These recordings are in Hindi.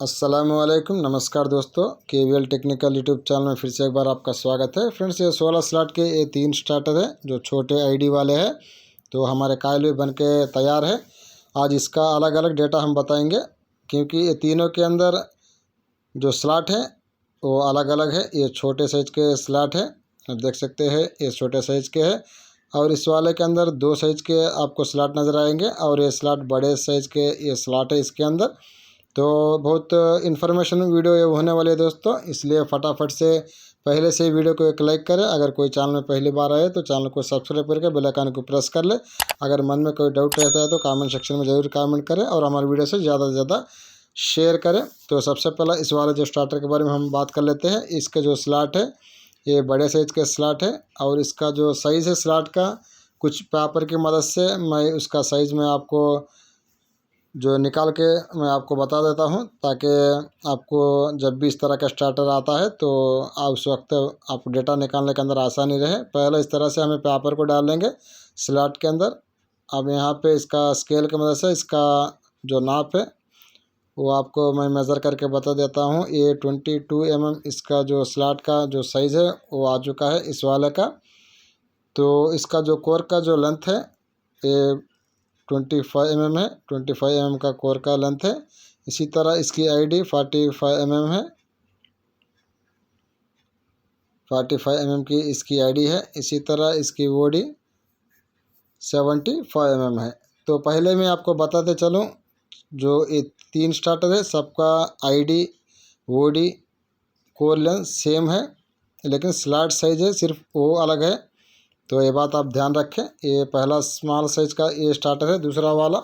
अस्सलामुअलैकुम, नमस्कार दोस्तों। केवीएल टेक्निकल यूट्यूब चैनल में फिर से एक बार आपका स्वागत है। फ्रेंड्स, ये 16 स्लॉट के ये 3 स्टार्टर है जो छोटे आईडी वाले हैं। तो हमारे कायल भी बन के तैयार है। आज इसका अलग अलग डेटा हम बताएंगे क्योंकि ये तीनों के अंदर जो स्लॉट है वो अलग अलग है। ये छोटे साइज के स्लॉट है, आप देख सकते हैं ये छोटे साइज के है। और इस वाले के अंदर 2 साइज के आपको स्लॉट नज़र आएंगे और ये स्लॉट बड़े साइज के ये स्लॉट है इसके अंदर। तो बहुत इन्फॉर्मेशन वीडियो ये होने वाली है दोस्तों, इसलिए फटाफट से पहले से ही वीडियो को एक लाइक करें। अगर कोई चैनल में पहली बार आए तो चैनल को सब्सक्राइब करके बेल आइकन को प्रेस कर ले। अगर मन में कोई डाउट रहता है तो कमेंट सेक्शन में ज़रूर कमेंट करें और हमारे वीडियो से ज़्यादा से ज़्यादा शेयर करें। तो सबसे पहला इस वाले जो स्टार्टर के बारे में हम बात कर लेते हैं। इसके जो स्लॉट है ये बड़े साइज के स्लॉट है और इसका जो साइज़ है स्लॉट का, कुछ पेपर की मदद से मैं उसका साइज़ में आपको जो निकाल के मैं आपको बता देता हूं, ताकि आपको जब भी इस तरह का स्टार्टर आता है तो आप उस वक्त आप डेटा निकालने के अंदर आसानी रहे। पहले इस तरह से हमें पेपर को डाल लेंगे स्लॉट के अंदर। अब यहाँ पे इसका स्केल की मदद से इसका जो नाप है वो आपको मैं मेज़र करके बता देता हूँ। ये 22 mm इसका जो स्लॉट का जो साइज़ है वो आ चुका है इस वाले का। तो इसका जो कोर का जो लेंथ है ये 25 mm है। 25 mm का कोर का लेंथ है। इसी तरह इसकी आईडी 45 mm है। 45 mm की इसकी आईडी है। इसी तरह इसकी बॉडी 75 mm है। तो पहले मैं आपको बताते चलूँ, जो ये 3 स्टार्टर है सबका ID body core length same है, लेकिन स्लॉट साइज है सिर्फ वो अलग है। तो ये बात आप ध्यान रखें। ये पहला स्मॉल साइज का ये स्टार्टर है। दूसरा वाला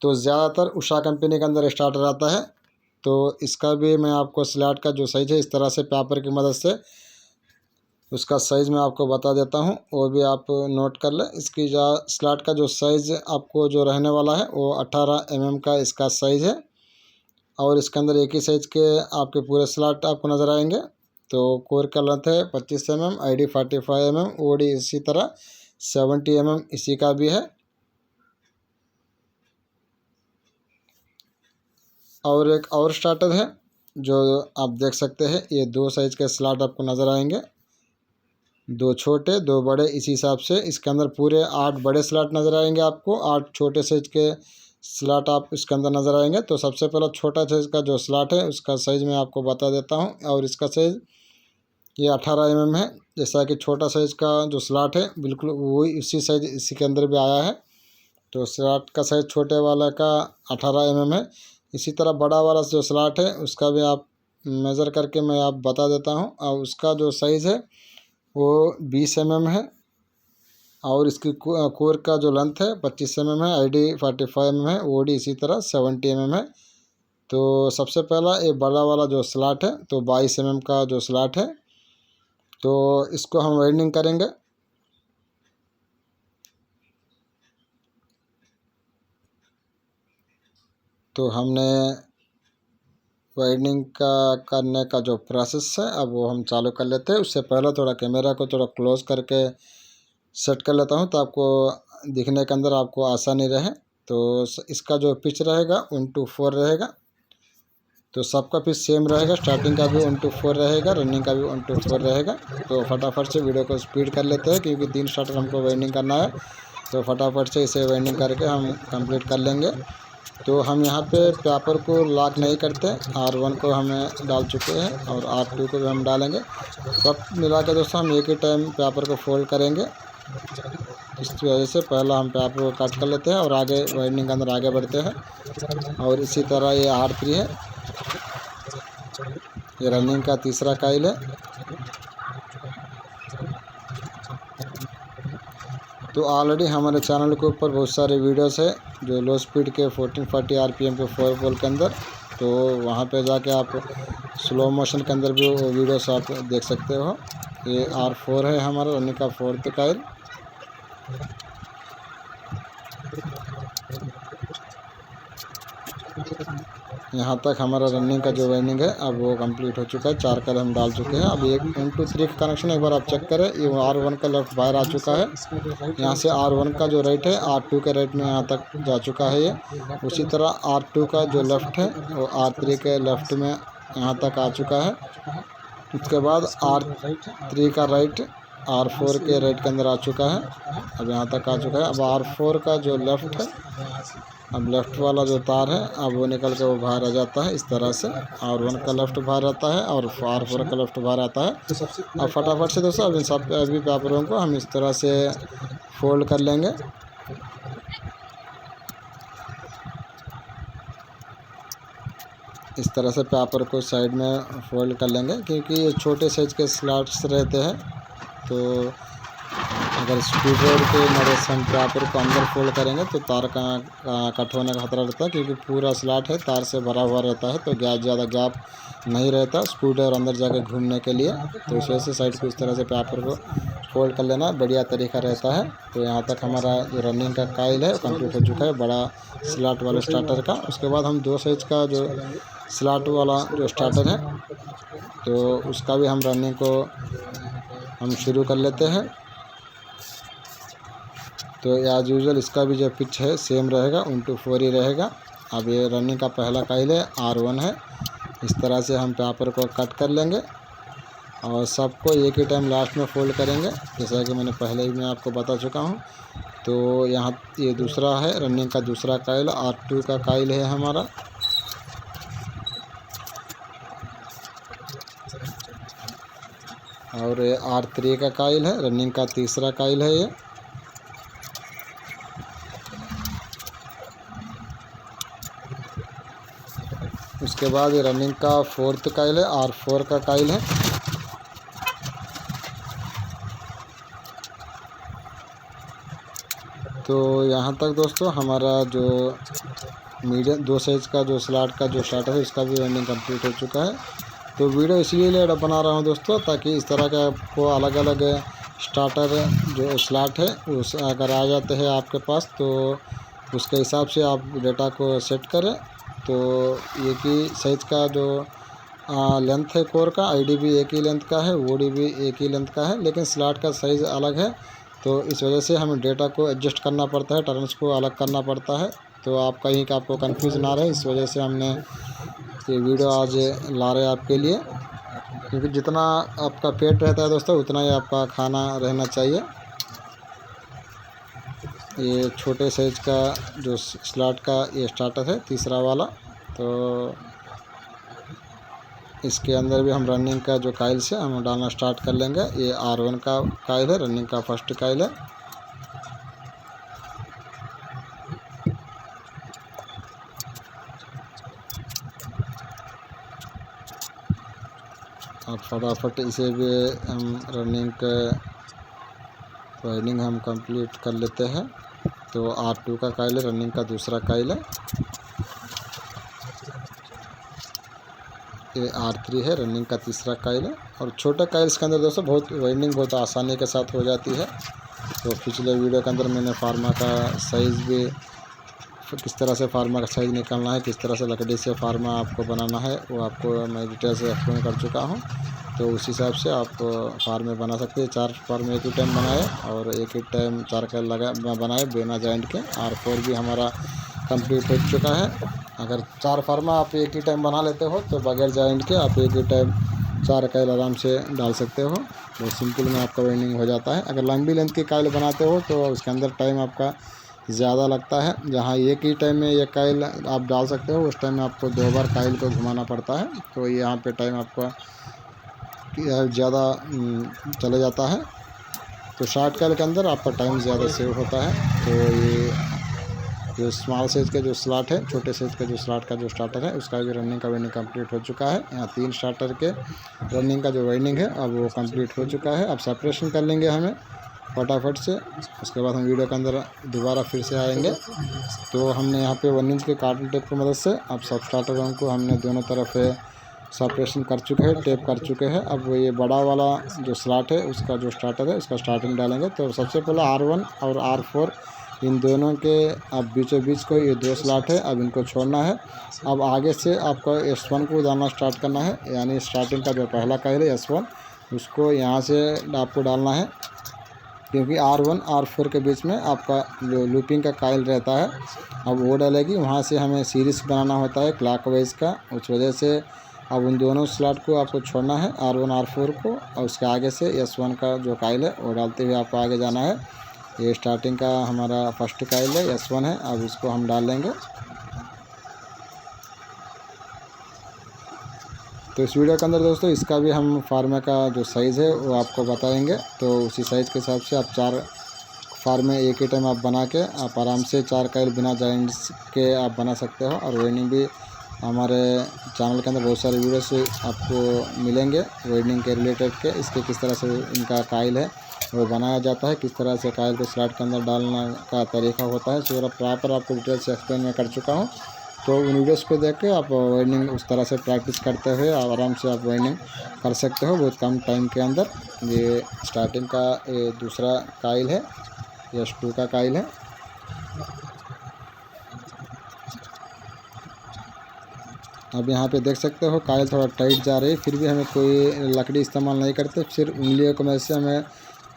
तो ज़्यादातर उषा कंपनी के अंदर स्टार्टर आता है। तो इसका भी मैं आपको स्लॉट का जो साइज़ है इस तरह से पेपर की मदद से उसका साइज़ मैं आपको बता देता हूँ, वो भी आप नोट कर लें। इसकी जो स्लॉट का जो साइज़ आपको जो रहने वाला है वो 18 mm का इसका साइज़ है। और इसके अंदर एक ही साइज़ के आपके पूरे स्लॉट आपको नज़र आएंगे। तो कोर का लेंथ है 25 mm, आईडी 45 mm, ओडी इसी तरह 70 mm इसी का भी है। और एक और स्टार्टर है जो आप देख सकते हैं, ये 2 साइज के स्लॉट आपको नज़र आएंगे, 2 छोटे 2 बड़े। इसी हिसाब से इसके अंदर पूरे 8 बड़े स्लॉट नज़र आएंगे आपको, 8 छोटे साइज के स्लॉट आप इसके अंदर नज़र आएंगे। तो सबसे पहला छोटा साइज का जो स्लॉट है उसका साइज़ मैं आपको बता देता हूँ। और इसका साइज़ ये 18 mm है। जैसा कि छोटा साइज का जो स्लॉट है बिल्कुल वही उसी साइज इसी के अंदर भी आया है। तो स्लॉट का साइज़ छोटे वाला का 18 mm है। इसी तरह बड़ा वाला जो स्लॉट है उसका भी आप मेज़र करके मैं आप बता देता हूँ। और उसका जो साइज़ है वो 20 mm है। और इसकी कोर का जो लेंथ है 25 mm है, आईडी 45 mm है, ओडी इसी तरह 70 mm है। तो सबसे पहला ये बड़ा वाला जो स्लॉट है तो 22 mm का जो स्लॉट है, तो इसको हम वाइंडिंग करेंगे। तो हमने वाइंडिंग का करने का जो प्रोसेस है अब वो हम चालू कर लेते हैं। उससे पहले थोड़ा कैमरा को थोड़ा क्लोज करके सेट कर लेता हूँ तो आपको दिखने के अंदर आपको आसानी रहे। तो इसका जो पिच रहेगा 1:4 रहेगा। तो सबका पिच सेम रहेगा, स्टार्टिंग का भी 1:4 रहेगा, रनिंग का भी 1:4 रहेगा। तो फटाफट से वीडियो को स्पीड कर लेते हैं क्योंकि 3 स्टार्टर हमको वाइंडिंग करना है। तो फटाफट से इसे वाइंडिंग करके हम कंप्लीट कर लेंगे। तो हम यहाँ पे पेपर को लॉक नहीं करते, R1 को हमें डाल चुके हैं और R2 को भी हम डालेंगे। सब मिला के दोस्तों हम एक ही टाइम पेपर को फोल्ड करेंगे। इस वजह से पहला हम पेपर को कट कर लेते हैं और आगे वाइंडिंग के अंदर आगे बढ़ते हैं। और इसी तरह ये R3 है, ये रनिंग का तीसरा काइल है। तो ऑलरेडी हमारे चैनल के ऊपर बहुत सारे वीडियोस है जो लो स्पीड के 1440 RPM पे 4 पोल के अंदर। तो वहाँ पे जाके आप स्लो मोशन के अंदर भी वो वीडियोस आप देख सकते हो। ये R4 है हमारा रनिंग का 4th काइल। यहाँ तक हमारा रनिंग का जो वाइंडिंग है अब वो कंप्लीट हो चुका है। 4 कल हम डाल चुके हैं। अब एक 1-2-3 का कनेक्शन एक बार आप चेक करें। ये R1 का लेफ्ट बाहर आ चुका है। यहाँ से R1 का जो राइट है R2 के राइट में यहाँ तक जा चुका है ये। उसी तरह R2 का जो लेफ़्ट है वो R3 के लेफ़्ट में यहाँ तक आ चुका है। उसके बाद R3 का राइट R4 के राइट के अंदर आ चुका है। अब यहाँ तक आ चुका है। अब R4 का जो लेफ़्ट है, अब लेफ़्ट वाला जो तार है अब वो निकल के वो बाहर आ जाता है। इस तरह से R1 का लेफ़्ट बाहर आता है और R4 का लेफ़्ट बाहर आता है। अब फटाफट से दोस्तों अब इन सब सभी पेपरों को हम इस तरह से फोल्ड कर लेंगे। इस तरह से पेपर को साइड में फोल्ड कर लेंगे, क्योंकि ये छोटे साइज़ के स्लॉट्स रहते हैं। तो अगर स्क्रूड्राइवर के मदद से हम पेपर को अंदर फोल्ड करेंगे तो तार का कट होने का खतरा रहता है, क्योंकि पूरा स्लॉट है तार से भरा हुआ रहता है। तो ज़्यादा गैप नहीं रहता स्क्रूड्राइवर अंदर जाकर घूमने के लिए। तो इस वजह से साइड को इस तरह से पेपर को फोल्ड कर लेना बढ़िया तरीका रहता है। तो यहाँ तक हमारा जो रनिंग का काइल है कंप्लीट हो चुका है, बड़ा स्लॉट वाले स्टार्टर का। उसके बाद हम 2 साइज का जो स्लॉट वाला जो स्टार्टर है तो उसका भी हम रनिंग को हम शुरू कर लेते हैं। तो एज यूजुअल इसका भी जो पिच है सेम रहेगा, 1-4 ही रहेगा। अब ये रनिंग का पहला काइल है R1 है। इस तरह से हम पेपर को कट कर लेंगे और सबको एक ही टाइम लास्ट में फोल्ड करेंगे, जैसा कि मैंने पहले ही मैं आपको बता चुका हूँ। तो यहाँ ये दूसरा है रनिंग का दूसरा काइल, R2 का काइल है हमारा। और ये R3 का काइल है, रनिंग का तीसरा काइल है ये। उसके बाद ये रनिंग का 4th काइल है, R4 का काइल है। तो यहाँ तक दोस्तों हमारा जो मीडियम 2 साइज़ का जो स्लॉट का जो स्टार्टर है उसका भी रनिंग कंप्लीट हो चुका है। तो वीडियो इसलिए बना रहा हूँ दोस्तों, ताकि इस तरह का आपको अलग अलग स्टार्टर जो स्लॉट है उस अगर आ जाते हैं आपके पास तो उसके हिसाब से आप डेटा को सेट करें। तो एक ही साइज़ का जो लेंथ है कोर का, आईडी भी एक ही लेंथ का है, ओडी भी एक ही लेंथ का है, लेकिन स्लॉट का साइज़ अलग है। तो इस वजह से हमें डेटा को एडजस्ट करना पड़ता है, टर्न्स को अलग करना पड़ता है। तो आप कहीं का आपको कंफ्यूज ना रहे, इस वजह से हमने ये वीडियो आज ला रहे हैं आपके लिए। क्योंकि जितना आपका पेट रहता है दोस्तों उतना ही आपका खाना रहना चाहिए। ये छोटे साइज़ का जो स्लॉट का ये स्टार्टर है तीसरा वाला। तो इसके अंदर भी हम रनिंग का जो काइल से हम डालना स्टार्ट कर लेंगे। ये R1 का काइल है, रनिंग का फर्स्ट काइल है। अब फटाफट इसे भी हम रनिंग का वाइंडिंग हम कंप्लीट कर लेते हैं। तो R2 का काइल है, रनिंग का दूसरा काइल है। ये R3 है, रनिंग का तीसरा काइल है। और छोटे काइल्स के अंदर दोस्तों बहुत वाइंडिंग बहुत आसानी के साथ हो जाती है। तो पिछले वीडियो के अंदर मैंने फार्मा का साइज़ भी किस तरह से फार्मा का साइज़ निकालना है, किस तरह से लकड़ी से फार्मा आपको बनाना है वो आपको मैं डिटेल से एक्सप्लेन कर चुका हूँ। तो उस हिसाब से आप फार्मे बना सकते हैं। 4 फार्मे एक ही टाइम बनाए और एक ही टाइम 4 का लगा बनाए बिना जॉइंट के। R4 भी हमारा कंप्लीट हो चुका है। अगर 4 फार्मा आप एक ही टाइम बना लेते हो तो बगैर जॉइंट के आप एक ही टाइम 4 काइल आराम से डाल सकते हो। बहुत सिंपल में आपका वाइंडिंग हो जाता है। अगर लंबी लेंथ की काइल बनाते हो तो उसके अंदर टाइम आपका ज़्यादा लगता है। जहाँ एक ही टाइम में ये काइल आप डाल सकते हो उस टाइम में आपको 2 बार काइल को घुमाना पड़ता है। तो यहाँ पे टाइम आपका ज़्यादा चले जाता है। तो शॉर्ट काइल के अंदर आपका टाइम ज़्यादा सेव होता है। तो ये जो स्मॉल साइज़ का जो स्लॉट है, छोटे साइज़ का जो स्लॉट का जो स्टार्टर है उसका भी रनिंग का वाइंडिंग कंप्लीट हो चुका है। यहाँ 3 स्टार्टर के रनिंग का जो वाइंडिंग है अब वो कंप्लीट हो चुका है। अब सेपरेशन कर लेंगे हमें फटाफट से। उसके बाद हम वीडियो के अंदर दोबारा फिर से आएंगे। तो हमने यहाँ पे 1 इंच के कार्टन टेप की मदद से अब सब स्टार्टरों को हमने दोनों तरफ सेपरेशन कर चुके हैं, टेप कर चुके हैं। अब ये बड़ा वाला जो स्लॉट है उसका जो स्टार्टर है उसका स्टार्टिंग डालेंगे। तो सबसे पहले R1 और R4 इन दोनों के अब बीचों बीच को ये 2 स्लॉट है, अब इनको छोड़ना है। अब आगे से आपको S1 को डालना स्टार्ट करना है, यानी स्टार्टिंग का जो पहला कॉइल है S1 उसको यहाँ से आपको डालना है, क्योंकि R1 R4 के बीच में आपका जो लूपिंग का कॉइल रहता है अब वो डालेगी। वहाँ से हमें सीरीज बनाना होता है क्लॉकवाइज का, उस वजह से अब उन दोनों स्लॉट को आपको छोड़ना है R1 R4 को, और उसके आगे से S1 का जो कॉइल है वो डालते हुए आपको आगे जाना है। ये स्टार्टिंग का हमारा फर्स्ट कॉइल है S1 है, अब इसको हम डाल लेंगे। तो इस वीडियो के अंदर दोस्तों इसका भी हम फार्मे का जो साइज़ है वो आपको बताएंगे, तो उसी साइज़ के हिसाब से आप 4 फार्मे एक ही टाइम आप बना के आप आराम से 4 कॉइल बिना जॉइंट्स के आप बना सकते हो। और वेल्डिंग भी हमारे चैनल के अंदर बहुत सारे वीडियोस आपको मिलेंगे वेल्डिंग के रिलेटेड के, इसके किस तरह से इनका कॉइल है वो बनाया जाता है, किस तरह से कॉइल को स्लॉट के अंदर डालने का तरीका होता है, पूरा प्रॉपर आपको डिटेल से एक्सप्लेन मैं कर चुका हूँ। तो उन वीडियोस को देख के आप वाइंडिंग उस तरह से प्रैक्टिस करते हुए आराम से आप वाइंडिंग कर सकते हो बहुत कम टाइम के अंदर। ये स्टार्टिंग का ये दूसरा कॉइल है, S2 का कॉइल है। अब यहाँ पे देख सकते हो कॉइल थोड़ा टाइट जा रही है, फिर भी हमें कोई लकड़ी इस्तेमाल नहीं करते, सिर्फ उंगलियों की मदद से हमें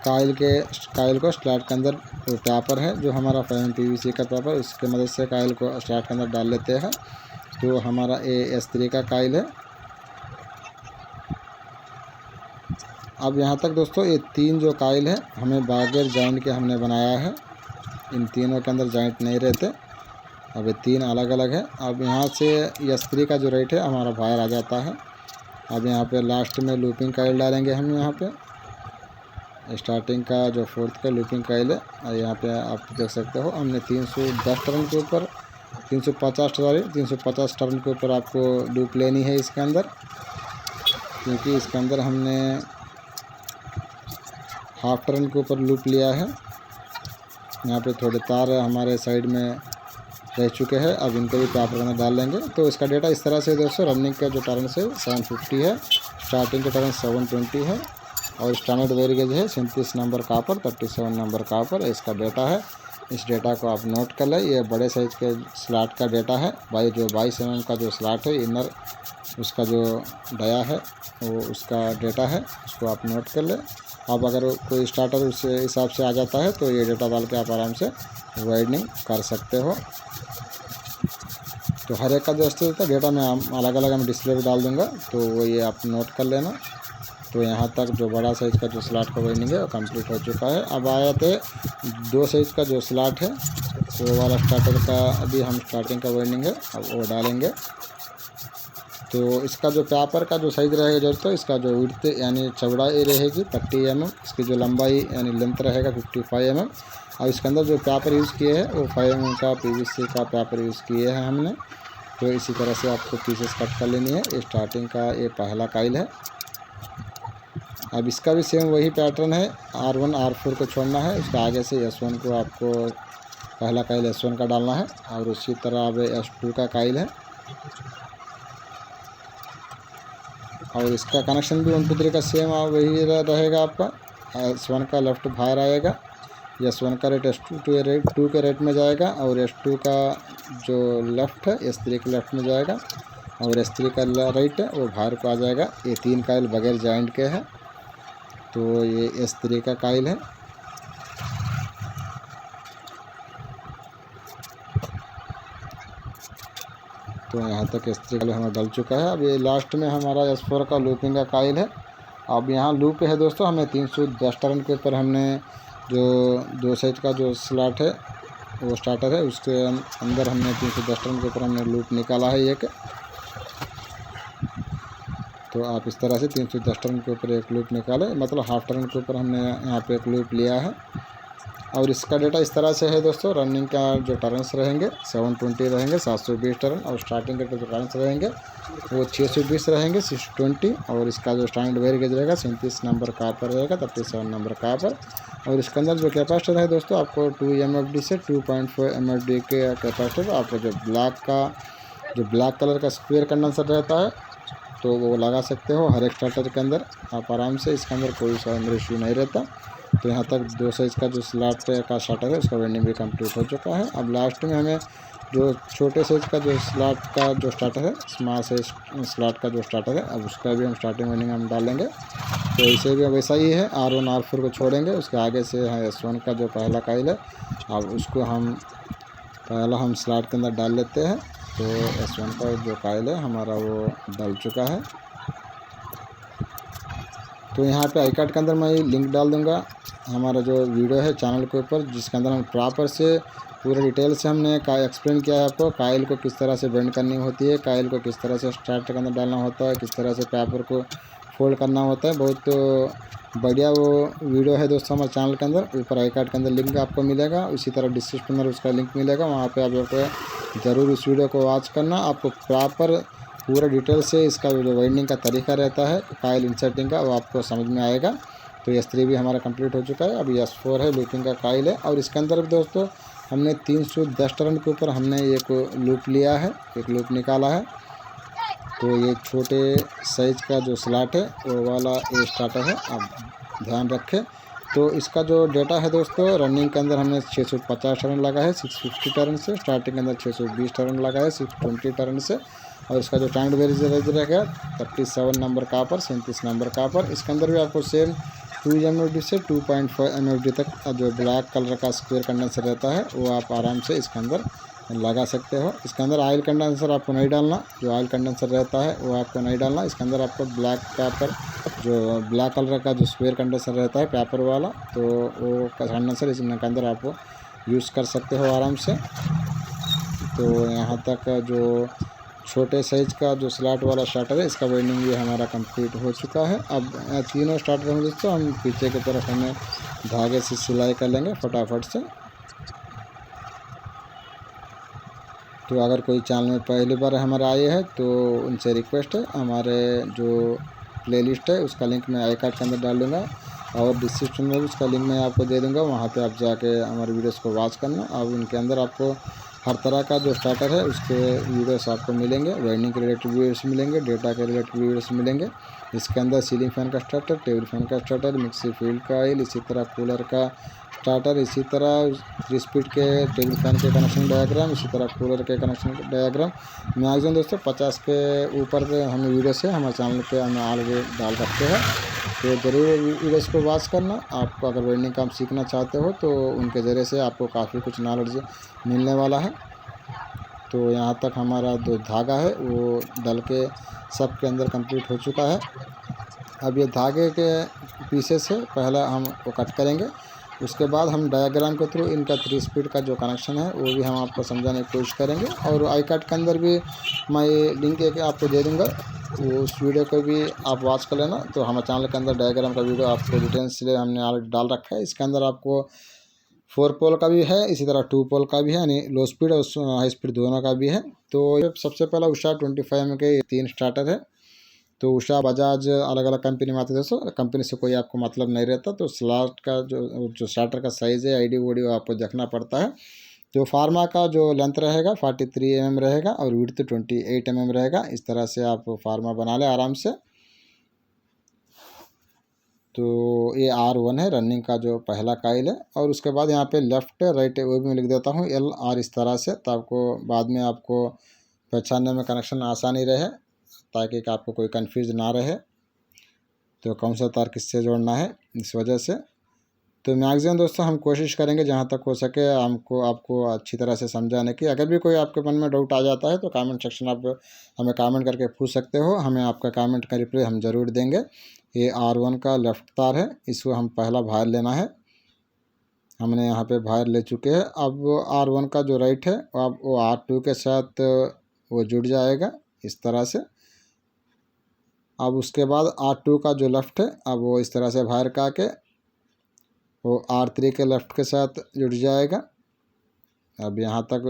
कॉइल को स्लॉट के अंदर वो पेपर है जो हमारा PVC का पेपर, उसके मदद से कॉइल को स्लॉट के अंदर डाल लेते हैं। तो हमारा ये S3 का कॉइल है। अब यहाँ तक दोस्तों ये 3 जो कॉइल है हमें बगैर जॉइंट के हमने बनाया है, इन तीनों के अंदर जॉइंट नहीं रहते। अब ये 3 अलग अलग है। अब यहाँ से S3 का जो रेट है हमारा बाहर आ जाता है। अब यहाँ पे लास्ट में लूपिंग कॉइल डालेंगे हम, यहाँ पे स्टार्टिंग का जो 4th का लूपिंग कॉइल है। और यहाँ पे आप देख सकते हो हमने 310 टर्न के ऊपर 350 टर्न के ऊपर आपको लूप लेनी है इसके अंदर, क्योंकि इसके अंदर हमने हाफ टर्न के ऊपर लूप लिया है। यहाँ पे थोड़े तार हमारे साइड में रह चुके हैं, अब इनको भी पेपर में डाल लेंगे। तो इसका डेटा इस तरह से दोस्तों, रनिंग का जो टर्न है 750 है, स्टार्टिंग का टर्न 720 है, और स्टैंडर्ड वेयर गेज है 37 नंबर कापर 37 नंबर कापर इसका डेटा है। इस डेटा को आप नोट कर लें, ये बड़े साइज़ के स्लॉट का डेटा है। 22 mm का जो स्लॉट है इनर, उसका जो डाया है वो उसका डेटा है, उसको आप नोट कर लें। अब अगर कोई स्टार्टर उस हिसाब से आ जाता है तो ये डेटा डाल के आप आराम से वाइंडिंग कर सकते हो। तो हर एक का दोस्तों डेटा मैं अलग अलग हम डिस्प्ले पे डाल दूँगा, तो वो ये आप नोट कर लेना। तो यहाँ तक जो बड़ा साइज़ का जो स्लॉट का वाइंडिंग है वो कंप्लीट हो चुका है। अब आया थे 2 साइज़ का जो स्लॉट है वो वाला स्टार्टर का अभी हम स्टार्टिंग का वाइंडिंग है अब वो डालेंगे। तो इसका जो पेपर का जो साइज़ रहेगा दोस्तों, इसका जो विड्थ यानी चौड़ाई रहेगी 30 mm, इसकी जो लंबाई यानी लेंथ रहेगा 55 mm। और इसके अंदर जो पेपर यूज़ किए हैं वो 5 mm का PVC का पेपर यूज़ किए हैं हमने। तो इसी तरह से आपको पीसेस कट कर लेनी है। ये स्टार्टिंग का ये पहला कॉइल है। अब इसका भी सेम वही पैटर्न है, R1 R4 को छोड़ना है, उसका आगे से S1 को आपको पहला कॉइल S1 का डालना है, और उसी तरह अब S2 का कॉइल है। और इसका कनेक्शन भी उनकी तरीका सेम वही रहेगा आपका। S1 का लेफ़्ट बाहर आएगा, S1 का रेट S2 के रेट में जाएगा, और S2 का जो लेफ़्ट है S3 के लेफ़्ट में जाएगा, और S3 का राइट है वो बाहर को आ जाएगा। ये 3 कॉइल बगैर जॉइंट के हैं, तो ये S3 का कॉइल है। तो यहाँ तक S3 का हमें डल चुका है। अब ये लास्ट में हमारा S4 का लूपिंग का कॉइल है। अब यहाँ लूप है दोस्तों, हमें 310 टर्न के ऊपर हमने जो 2 साइज का जो स्लॉट है वो स्टार्टर है उसके अंदर हमने 310 टर्न के ऊपर हमने लूप निकाला है एक। तो आप इस तरह से 310 टर्न के ऊपर एक लूप निकाले, मतलब हाफ टर्न के ऊपर हमने यहाँ पे एक लूप लिया है। और इसका डेटा इस तरह से है दोस्तों, रनिंग का जो टर्न्स रहेंगे 720 रहेंगे 720 टर्न, और स्टार्टिंग के जो टर्न्स रहेंगे वो 620 रहेंगे 620, और इसका जो स्टैंडर्ड वेयर गेज रहेगा 37 नंबर कापर रहेगा 37 नंबर कापर। और इसके अंदर जो कैपेसिटर है दोस्तों आपको 2 MFD से 2.4 MFD के कैपेसिटर, आपको जो ब्लैक कलर का स्क्वायर कंडेंसर रहता है तो वो लगा सकते हो हर एक स्टार्टर के अंदर आप आराम से। इसके अंदर कोई सा अंदर इशू नहीं रहता। तो यहाँ तक 2 साइज़ का जो स्लॉट का स्टार्टर है उसका वेल्डिंग भी कंप्लीट हो चुका है। अब लास्ट में हमें जो छोटे साइज़ का जो स्लॉट का जो स्टार्टर है, स्मॉल साइज स्लॉट का जो स्टार्टर है, अब उसका भी हम स्टार्टिंग वेल्डिंग हम डालेंगे। तो इसे भी वैसा ही है, R1 R4 को छोड़ेंगे। उसके आगे से है S1 का जो पहला काइल है, अब उसको हम पहला हम स्लॉट के अंदर डाल लेते हैं। तो S1 का जो काइल है हमारा वो डल चुका है। तो यहाँ पे आई कार्ड के अंदर मैं लिंक डाल दूँगा हमारा जो वीडियो है चैनल के ऊपर, जिसके अंदर हम प्रॉपर से पूरे डिटेल से हमने एक्सप्लेन किया है आपको काइल को किस तरह से बेंड करनी होती है, काइल को किस तरह से स्टार्टर के अंदर डालना होता है, किस तरह से पेपर को फोल्ड करना होता है। बहुत बढ़िया वो वीडियो है दोस्तों हमारे चैनल के अंदर। ऊपर आई कार्ड के अंदर लिंक आपको मिलेगा, इसी तरह डिस्क्रिप्शन में उसका लिंक मिलेगा, वहाँ पे आप लोग ज़रूर इस वीडियो को वॉच करना। आपको प्रॉपर पूरा डिटेल से इसका जो वाइंडिंग का तरीका रहता है काइल इंसर्टिंग का, वो आपको समझ में आएगा। तो S3 भी हमारा कंप्लीट हो चुका है। अब S4 है, लूपिंग का काइल है। और इसके अंदर भी दोस्तों हमने 310 टर्न के ऊपर हमने एक लूप लिया है, एक लूप निकाला है। तो ये छोटे साइज का जो स्लॉट है वो वाला ये स्टार्टर है, आप ध्यान रखें। तो इसका जो डेटा है दोस्तों, रनिंग के अंदर हमने 650 टर्न लगा है 650 टर्न से, स्टार्टिंग के अंदर 620 टर्न लगा है 620 टर्न से। और इसका जो टाइम वेरिएज रहेगा 37 नंबर कापर, 37 नंबर कापर। इसके अंदर भी आपको सेम 2 MFD से 2.5 MFD तक जो ब्लैक कलर का स्क्वायर कंडेंसर रहता है वो आप आराम से इसके अंदर लगा सकते हो। इसके अंदर ऑयल कंडेंसर आपको नहीं डालना, जो ऑयल कंडेंसर रहता है वो आपको नहीं डालना। इसके अंदर आपको ब्लैक पेपर, जो ब्लैक कलर का जो स्क्वायर कंडेंसर रहता है पेपर वाला, तो वो कंडेंसर इसके अंदर आप यूज़ कर सकते हो आराम से। तो यहाँ तक जो छोटे साइज का जो स्लॉट वाला स्टार्टर है इसका वेल्डिंग भी हमारा कंप्लीट हो चुका है। अब तीनों स्टार्टर में दोस्तों हम पीछे की तरफ हमें धागे से सिलाई कर लेंगे फटाफट से। तो अगर कोई चैनल में पहली बार हमारे आए हैं तो उनसे रिक्वेस्ट है, हमारे जो प्लेलिस्ट है उसका लिंक मैं आई कार्ड के अंदर डाल दूँगा और डिस्क्रिप्शन में उसका लिंक मैं आपको दे दूँगा, वहाँ पे आप जाके हमारे वीडियोस को वॉच करना। अब उनके अंदर आपको हर तरह का जो स्टार्टर है उसके वीडियोस आपको मिलेंगे, वाइंडिंग के रिलेटेड वीडियोस मिलेंगे, डेटा के रिलेटेड वीडियोस मिलेंगे। इसके अंदर सीलिंग फैन का स्टार्टर, टेबल फैन का स्टार्टर, मिक्सी फील्ड का ऑयल, इसी तरह कूलर का स्टार्टर, इसी तरह 3 स्पीड के टेबल फैन के कनेक्शन डायग्राम, इसी तरह कूलर के कनेक्शन डायग्राम। मैक्सिमम दोस्तों 50 के ऊपर हमें वीडियो से हमारे चैनल पे हमें ऑलरेडी डाल रखते हैं। तो ज़रूर वीडियोस को वॉच करना। आपको अगर वेल्डिंग काम सीखना चाहते हो तो उनके ज़रिए से आपको काफ़ी कुछ नॉलेज मिलने वाला है। तो यहाँ तक हमारा जो धागा है वो डल के सब के अंदर कंप्लीट हो चुका है। अब ये धागे के पीसेस है पहला हम वो कट करेंगे, उसके बाद हम डायग्राम के थ्रू इनका 3 स्पीड का जो कनेक्शन है वो भी हम आपको समझाने की कोशिश करेंगे। और आई कार्ड के अंदर भी मैं लिंक एक आपको दे दूँगा, वो उस वीडियो को भी आप वॉच कर लेना। तो हमारे चैनल के अंदर डायग्राम का वीडियो आपको डिटेल्स से हमने ऑलरेडी डाल रखा है। इसके अंदर आपको 4 पोल का भी है, इसी तरह 2 पोल का भी है, यानी लो स्पीड और हाई स्पीड दोनों का भी है। तो सबसे पहला उषा 25 mm के 3 स्टार्टर है। तो उषा बजाज अलग अलग कंपनी में आते हैं दोस्तों, कंपनी से कोई आपको मतलब नहीं रहता। तो स्लॉट का जो स्टार्टर का साइज़ है ID वोडी आपको देखना पड़ता है। तो फार्मा का जो लेंथ रहेगा 43 mm रहेगा और विड्थ 28 mm रहेगा। इस तरह से आप फार्मा बना लें आराम से। तो ये R1 है रनिंग का जो पहला काइल है। और उसके बाद यहाँ पे लेफ़्ट राइट वो भी मैं लिख देता हूँ LR इस तरह से, तो आपको बाद में आपको पहचानने में कनेक्शन आसानी रहे, ताकि आपको कोई कंफ्यूज ना रहे तो कौन सा तार किससे जोड़ना है इस वजह से। तो मैक्सिमम दोस्तों हम कोशिश करेंगे जहाँ तक हो सके हमको आपको अच्छी तरह से समझाने की। अगर भी कोई आपके मन में डाउट आ जाता है तो कमेंट सेक्शन आप हमें कमेंट करके पूछ सकते हो, हमें आपका कमेंट का रिप्लाई हम ज़रूर देंगे। ये R1 का लेफ़्ट तार है, इसको हम पहला बाहर लेना है, हमने यहाँ पे बाहर ले चुके हैं। अब R1 का जो राइट है अब वो R2 के साथ वो जुड़ जाएगा इस तरह से। अब उसके बाद R2 का जो लेफ़्ट है अब वो इस तरह से बाहर का के वो R3 के लेफ़्ट के साथ जुड़ जाएगा। अब यहाँ तक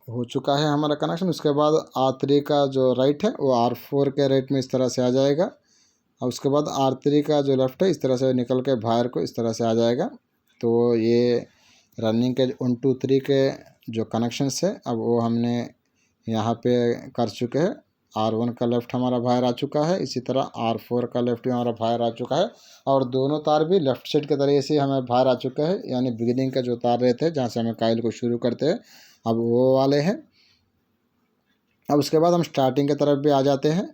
हो चुका है हमारा कनेक्शन। उसके बाद R3 का जो राइट है वो R4 के राइट में इस तरह से आ जाएगा। और उसके बाद R3 का जो लेफ़्ट है इस तरह से निकल के बाहर को इस तरह से आ जाएगा। तो ये रनिंग के 1 2 3 के जो कनेक्शंस है अब वो हमने यहाँ पे कर चुके हैं। R1 का लेफ़्ट हमारा बाहर आ चुका है, इसी तरह R4 का लेफ़्ट भी हमारा बाहर आ चुका है और दोनों तार भी लेफ़्ट साइड के तरीके से हमें बाहर आ चुका है। यानी बिगिनिंग का जो तार रहते हैं जहाँ से हमें काइल को शुरू करते हैं, अब वो वाले हैं। अब उसके बाद हम स्टार्टिंग की तरफ भी आ जाते हैं।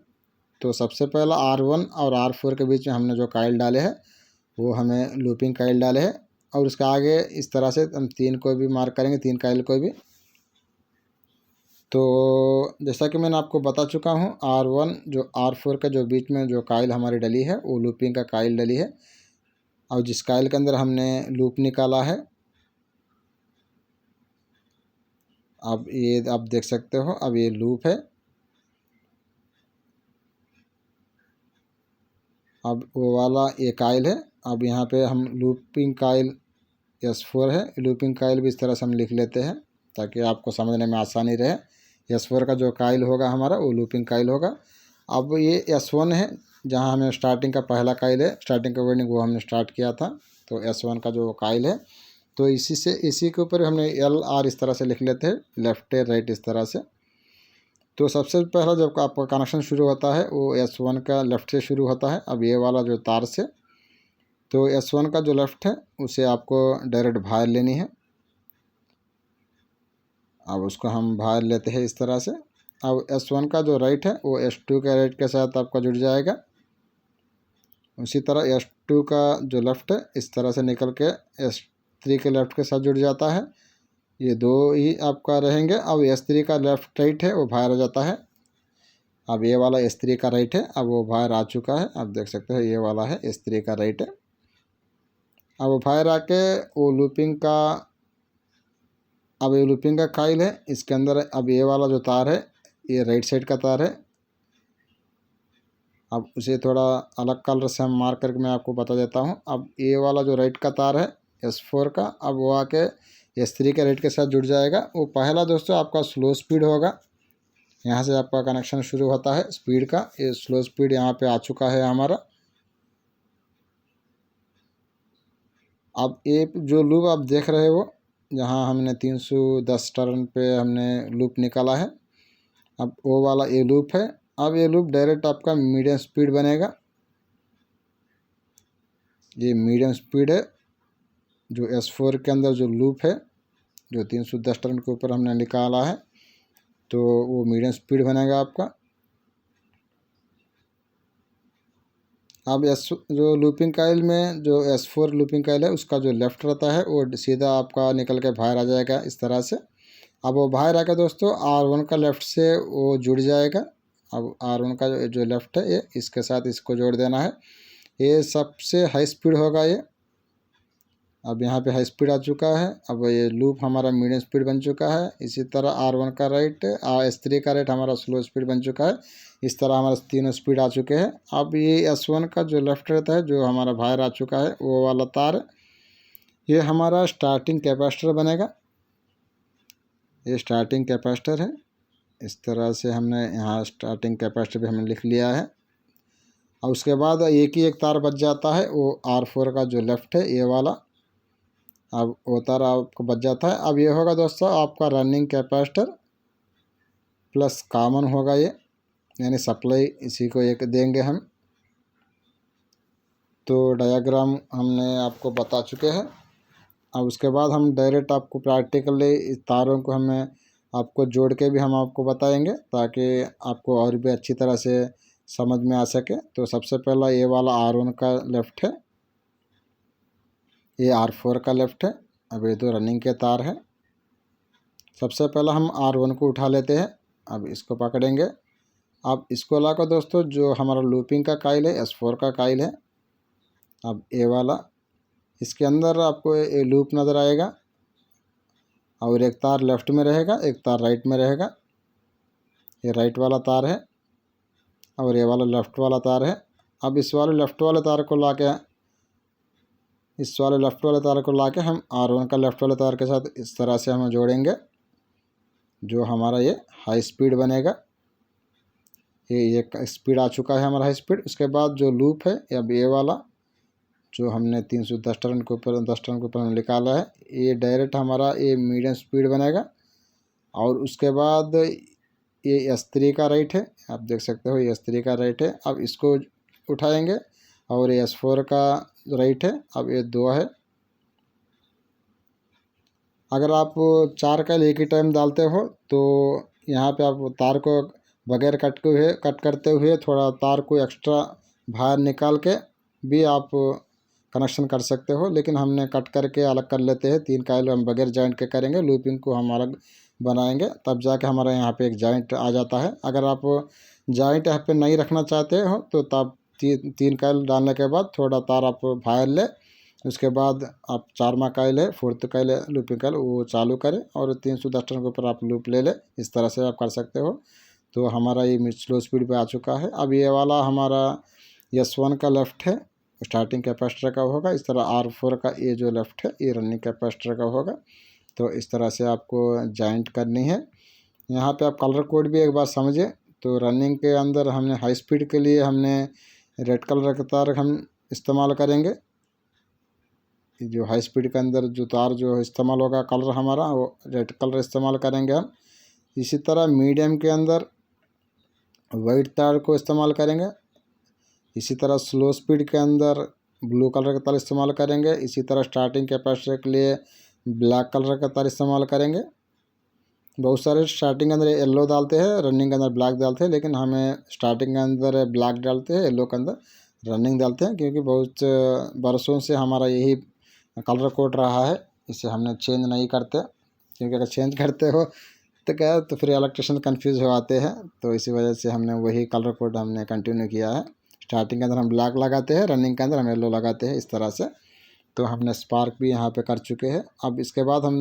तो सबसे पहला R1 और R4 के बीच में हमने जो काइल डाले हैं वो हमें लूपिंग काइल डाले हैं और उसके आगे इस तरह से हम 3 को भी मार्क करेंगे, 3 काइल को भी। तो जैसा कि मैंने आपको बता चुका हूँ, R1 जो R4 के जो बीच में जो काइल हमारी डली है वो लूपिंग का काइल डली है और जिस काइल के अंदर हमने लूप निकाला है, अब ये आप देख सकते हो, अब ये लूप है। अब वो वाला ये काइल है। अब यहाँ पे हम लूपिंग काइल S4 है, लूपिंग काइल भी इस तरह से हम लिख लेते हैं ताकि आपको समझने में आसानी रहे। S4 का जो काइल होगा हमारा वो लूपिंग काइल होगा। अब ये S1 है जहाँ हमें स्टार्टिंग का पहला काइल है, स्टार्टिंग का वर्डिंग वो हमने स्टार्ट किया था। तो S1 का जो काइल है तो इसी के ऊपर हमने LR इस तरह से लिख लेते हैं, लेफ्ट राइट इस तरह से। तो सबसे पहला जब आपका कनेक्शन शुरू होता है वो S1 का लेफ़्ट से शुरू होता है। अब ये वाला जो तार से, तो S1 का जो लेफ़्ट है उसे आपको डायरेक्ट बाहर लेनी है। अब उसको हम बाहर लेते हैं इस तरह से। अब S1 का जो राइट है वो S2 के राइट के साथ आपका जुड़ जाएगा। उसी तरह S2 का जो लेफ़्ट है इस तरह से निकल के S3 के लेफ़्ट के साथ जुड़ जाता है। ये दो ही आपका रहेंगे। अब S3 का लेफ़्ट राइट है वो बाहर आ जाता है। अब ये वाला S3 का राइट है, अब वो बाहर आ चुका है। आप देख सकते हैं ये वाला है S3 का राइट है। अब वो बाहर आके वो लूपिंग का, अब ये लूपिंग का काइल है, इसके अंदर अब ये वाला जो तार है ये राइट साइड का तार है। अब उसे थोड़ा अलग कलर से हम मार्क करके मैं आपको बता देता हूँ। अब ये वाला जो राइट का तार है S4 का, अब वो आके S3 के राइट के साथ जुड़ जाएगा। वो पहला दोस्तों आपका स्लो स्पीड होगा, यहाँ से आपका कनेक्शन शुरू होता है स्पीड का। ये स्लो स्पीड यहाँ पे आ चुका है हमारा। अब ये जो लूप आप देख रहे हो जहाँ हमने 310 टर्न पे हमने लूप निकाला है, अब वो वाला ये लूप है। अब ये लूप डायरेक्ट आपका मीडियम स्पीड बनेगा। ये मीडियम स्पीड है जो S4 के अंदर जो लूप है जो 310 टर्न के ऊपर हमने निकाला है, तो वो मीडियम स्पीड बनेगा आपका। अब जो लूपिंग काइल में जो S4 लूपिंग काइल है उसका जो लेफ़्ट रहता है वो सीधा आपका निकल के बाहर आ जाएगा इस तरह से। अब वो बाहर आकर दोस्तों R1 का लेफ़्ट से वो जुड़ जाएगा। अब R1 का जो लेफ़्ट है ये इसके साथ इसको जोड़ देना है। ये सबसे हाई स्पीड होगा ये। अब यहाँ पे हाई स्पीड आ चुका है। अब ये लूप हमारा मीडियम स्पीड बन चुका है। इसी तरह R1 का राइट, S3 का राइट हमारा स्लो स्पीड बन चुका है। इस तरह हमारे तीनों स्पीड आ चुके हैं। अब ये S1 का जो लेफ़्ट रहता है जो हमारा बाहर आ चुका है वो वाला तार, ये हमारा स्टार्टिंग कैपेसिटर बनेगा। ये स्टार्टिंग कैपेसिटर है। इस तरह से हमने यहाँ स्टार्टिंग कैपेसिटर भी हमने लिख लिया है। और उसके बाद एक ही एक तार बच जाता है वो R4 का जो लेफ़्ट है ये वाला। अब वो तार आपको बच जाता है। अब ये होगा दोस्तों आपका रनिंग कैपेसिटर प्लस कॉमन होगा ये, यानी सप्लाई इसी को एक देंगे हम। तो डायग्राम हमने आपको बता चुके हैं। अब उसके बाद हम डायरेक्ट आपको प्रैक्टिकली इस तारों को हमें आपको जोड़ के भी हम आपको बताएंगे ताकि आपको और भी अच्छी तरह से समझ में आ सके। तो सबसे पहला ये वाला R1 का लेफ़्ट है, ये R4 का लेफ़्ट है। अब ये दो रनिंग के तार हैं। सबसे पहला हम R1 को उठा लेते हैं। अब इसको पकड़ेंगे। अब इसको लाकर दोस्तों जो हमारा लूपिंग का काइल है S4 का काइल है, अब ये वाला इसके अंदर आपको ये लूप नज़र आएगा और एक तार लेफ़्ट में रहेगा, एक तार राइट में रहेगा। ये राइट वाला तार है और ये वाला लेफ़्ट वाला तार है। अब इस वाले लेफ़्ट वाले तार को लाके हम R1 का लेफ़्ट वाले तार के साथ इस तरह से हम जोड़ेंगे, जो हमारा ये हाई स्पीड बनेगा। ये स्पीड आ चुका है हमारा हाई स्पीड। उसके बाद जो लूप है अब ये वाला जो हमने 310 टर्न के ऊपर 10 टर्न के ऊपर हमने निकाला है, ये डायरेक्ट हमारा ये मीडियम स्पीड बनेगा। और उसके बाद ये S3 का राइट है, आप देख सकते हो ये S3 का राइट है। अब इसको उठाएंगे और ये S4 का राइट है। अब ये 2 है। अगर आप 4 कॉइल एक ही टाइम डालते हो तो यहाँ पे आप तार को बगैर कट करते हुए थोड़ा तार को एक्स्ट्रा बाहर निकाल के भी आप कनेक्शन कर सकते हो, लेकिन हमने कट करके अलग कर लेते हैं। 3 कॉइल हम बगैर जॉइंट के करेंगे, लूपिंग को हम अलग बनाएंगे, तब जाके हमारा यहाँ पे एक जॉइंट आ जाता है। अगर आप जॉइंट यहाँ पे नहीं रखना चाहते हो तो तब 3 कॉइल डालने के बाद थोड़ा तार आप बाहर ले, उसके बाद आप 4वां कॉइल है, 4th कॉइल है लूपिंग कॉइल, वो चालू करें और 310 टर्न के ऊपर आप लूप ले ले। इस तरह से आप कर सकते हो। तो हमारा ये स्लो स्पीड पे आ चुका है। अब ये वाला हमारा S1 का लेफ़्ट है, स्टार्टिंग कैपेसिटर का होगा। इस तरह R4 का ये जो लेफ़्ट है ये रनिंग कैपेसिटर का होगा। तो इस तरह से आपको जॉइंट करनी है। यहाँ पे आप कलर कोड भी एक बार समझे। तो रनिंग के अंदर हमने हाई स्पीड के लिए हमने रेड कलर का तार हम इस्तेमाल करेंगे। जो हाई स्पीड के अंदर जो तार जो इस्तेमाल होगा कलर हमारा वो रेड कलर इस्तेमाल करेंगे हम। इसी तरह मीडियम के अंदर वाइट तार को इस्तेमाल करेंगे। इसी तरह स्लो स्पीड के अंदर ब्लू कलर का तार इस्तेमाल करेंगे। इसी तरह स्टार्टिंग कैपेसिटर के लिए ब्लैक कलर का तार इस्तेमाल करेंगे। बहुत सारे स्टार्टिंग के अंदर येलो डालते हैं, रनिंग के अंदर ब्लैक डालते हैं, लेकिन हमें स्टार्टिंग के अंदर ब्लैक डालते हैं, येलो के अंदर रनिंग डालते हैं, क्योंकि बहुत बरसों से हमारा यही कलर कोड रहा है। इसे हमने चेंज नहीं करते, क्योंकि अगर चेंज करते हो तो क्या है तो फिर इलेक्ट्रिशियन कंफ्यूज हो आते हैं। तो इसी वजह से हमने वही कलर कोड हमने कंटिन्यू किया है। स्टार्टिंग के अंदर हम ब्लैक लगाते हैं, रनिंग के अंदर हम येलो लगाते हैं, इस तरह से। तो हमने स्पार्क भी यहाँ पे कर चुके हैं। अब इसके बाद हम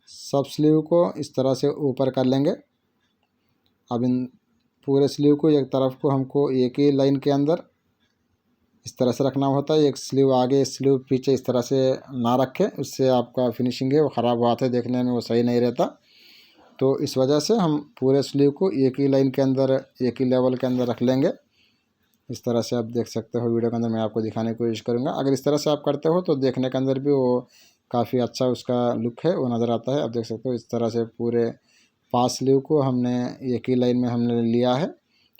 सब स्लीव को इस तरह से ऊपर कर लेंगे। अब इन पूरे स्लीव को एक तरफ को हमको एक ही लाइन के अंदर इस तरह से रखना होता है। एक स्लीव आगे स्लीव पीछे इस तरह से ना रखें, उससे आपका फिनिशिंग है वो ख़राब हो आता है, देखने में वो सही नहीं रहता। तो इस वजह से हम पूरे स्लीव को एक ही लाइन के अंदर एक ही लेवल के अंदर रख लेंगे। इस तरह से आप देख सकते हो। वीडियो के अंदर मैं आपको दिखाने की कोशिश करूँगा। अगर इस तरह से आप करते हो तो देखने के अंदर भी वो काफ़ी अच्छा उसका लुक है वो नज़र आता है। आप देख सकते हो इस तरह से पूरे पास स्लीव को हमने एक ही लाइन में हमने लिया है,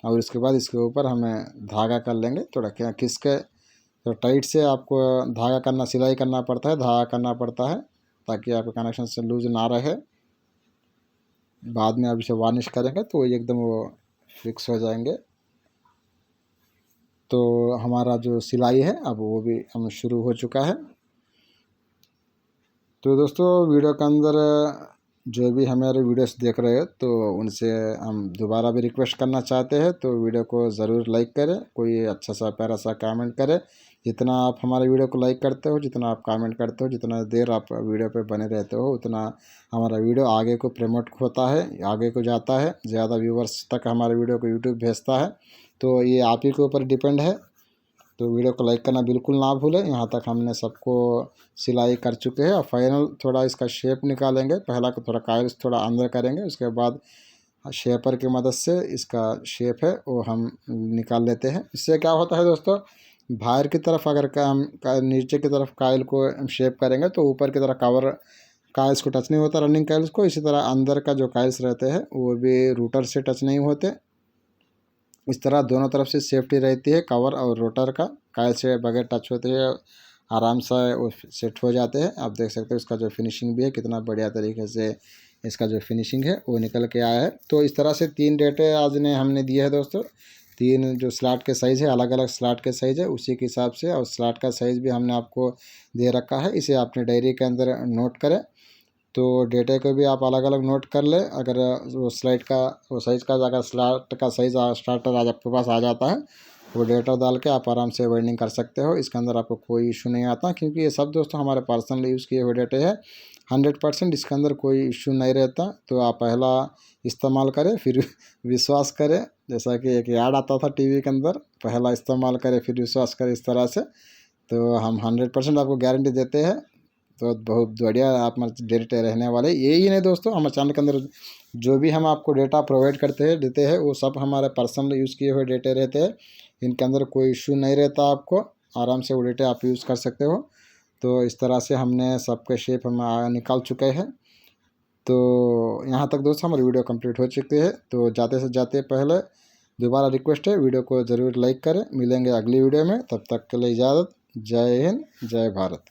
और इसके बाद इसके ऊपर हमें धागा कर लेंगे। थोड़ा क्या खिसक के तो टाइट से आपको धागा करना, सिलाई करना पड़ता है, धागा करना पड़ता है, ताकि आपका कनेक्शन से लूज ना रहे। बाद में आप इसे वार्निश करेंगे तो एकदम वो फिक्स हो जाएंगे। तो हमारा जो सिलाई है अब वो भी हम शुरू हो चुका है। तो दोस्तों वीडियो के अंदर जो भी हमारे वीडियोस देख रहे हो तो उनसे हम दोबारा भी रिक्वेस्ट करना चाहते हैं, तो वीडियो को ज़रूर लाइक करें, कोई अच्छा सा प्यारा सा कमेंट करें। जितना आप हमारे वीडियो को लाइक करते हो, जितना आप कमेंट करते हो, जितना देर आप वीडियो पे बने रहते हो, उतना हमारा वीडियो आगे को प्रमोट होता है, आगे को जाता है, ज़्यादा व्यूवर्स तक हमारे वीडियो को यूट्यूब भेजता है। तो ये आप ही के ऊपर डिपेंड है। तो वीडियो को लाइक करना बिल्कुल ना भूलें। यहाँ तक हमने सबको सिलाई कर चुके हैं। और फाइनल थोड़ा इसका शेप निकालेंगे। पहला को थोड़ा काइल्स थोड़ा अंदर करेंगे, उसके बाद शेपर की मदद से इसका शेप है वो हम निकाल लेते हैं। इससे क्या होता है दोस्तों, बाहर की तरफ अगर हम नीचे की तरफ काइल को हम शेप करेंगे तो ऊपर की तरफ कवर काइल्स को टच नहीं होता, रनिंग काइल्स को। इसी तरह अंदर का जो काइल्स रहते हैं वो भी रूटर से टच नहीं होते। इस तरह दोनों तरफ से सेफ्टी रहती है, कवर और रोटर का। काइल से बगैर टच होते हैं आराम से वो सेट हो जाते हैं। आप देख सकते हो इसका जो फिनिशिंग भी है कितना बढ़िया तरीके से इसका जो फिनिशिंग है वो निकल के आया है। तो इस तरह से 3 डेटे आज ने हमने दिए हैं दोस्तों। 3 जो स्लॉट के साइज़ है, अलग अलग स्लॉट के साइज़ है, उसी के हिसाब से, और स्लॉट का साइज़ भी हमने आपको दे रखा है। इसे अपने डायरी के अंदर नोट करें। तो डेटे को भी आप अलग अलग नोट कर ले। अगर वो स्लाइड का वो साइज़ का अगर स्लॉट का साइज़ स्टार्टर आज आपके पास आ जाता है, वो डेटा डाल के आप आराम से वेल्डिंग कर सकते हो। इसके अंदर आपको कोई इशू नहीं आता, क्योंकि ये सब दोस्तों हमारे पर्सनल यूज़ किए हुए डेटे हैं। 100% इसके अंदर कोई इशू नहीं रहता। तो आप पहला इस्तेमाल करें फिर विश्वास करें। जैसा कि एक ऐड आता था टीवी के अंदर, पहला इस्तेमाल करें फिर विश्वास करें, इस तरह से। तो हम 100% आपको गारंटी देते हैं। तो बहुत बढ़िया आप डेटा रहने वाले। यही नहीं दोस्तों, हमारे चैनल के अंदर जो भी हम आपको डेटा प्रोवाइड करते हैं देते हैं वो सब हमारे पर्सनल यूज़ किए हुए डेटे रहते हैं। इनके अंदर कोई इशू नहीं रहता। आपको आराम से वो डेटा आप यूज़ कर सकते हो। तो इस तरह से हमने सबके शेप हम निकाल चुके हैं। तो यहाँ तक दोस्तों हमारी वीडियो कंप्लीट हो चुकी है। तो जाते से जाते पहले दोबारा रिक्वेस्ट है, वीडियो को ज़रूर लाइक करें। मिलेंगे अगली वीडियो में, तब तक के लिए इजाज़त। जय हिंद, जय भारत।